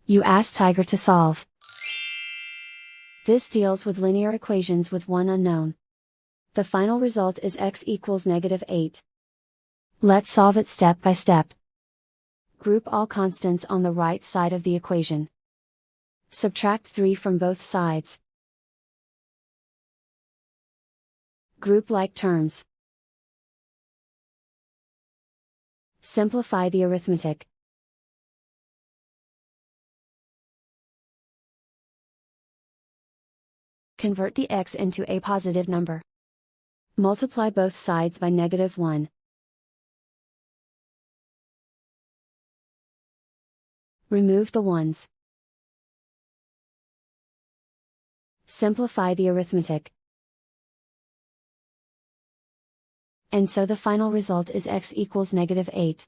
You ask Tiger to solve. This deals with linear equations with one unknown. The final result is x equals -8. Let's solve it step by step. Group all constants on the right side of the equation. Subtract 3 from both sides. Group like terms. Simplify the arithmetic. Convert the x into a positive number. Multiply both sides by -1. Remove the ones. Simplify the arithmetic. And so the final result is x equals -8.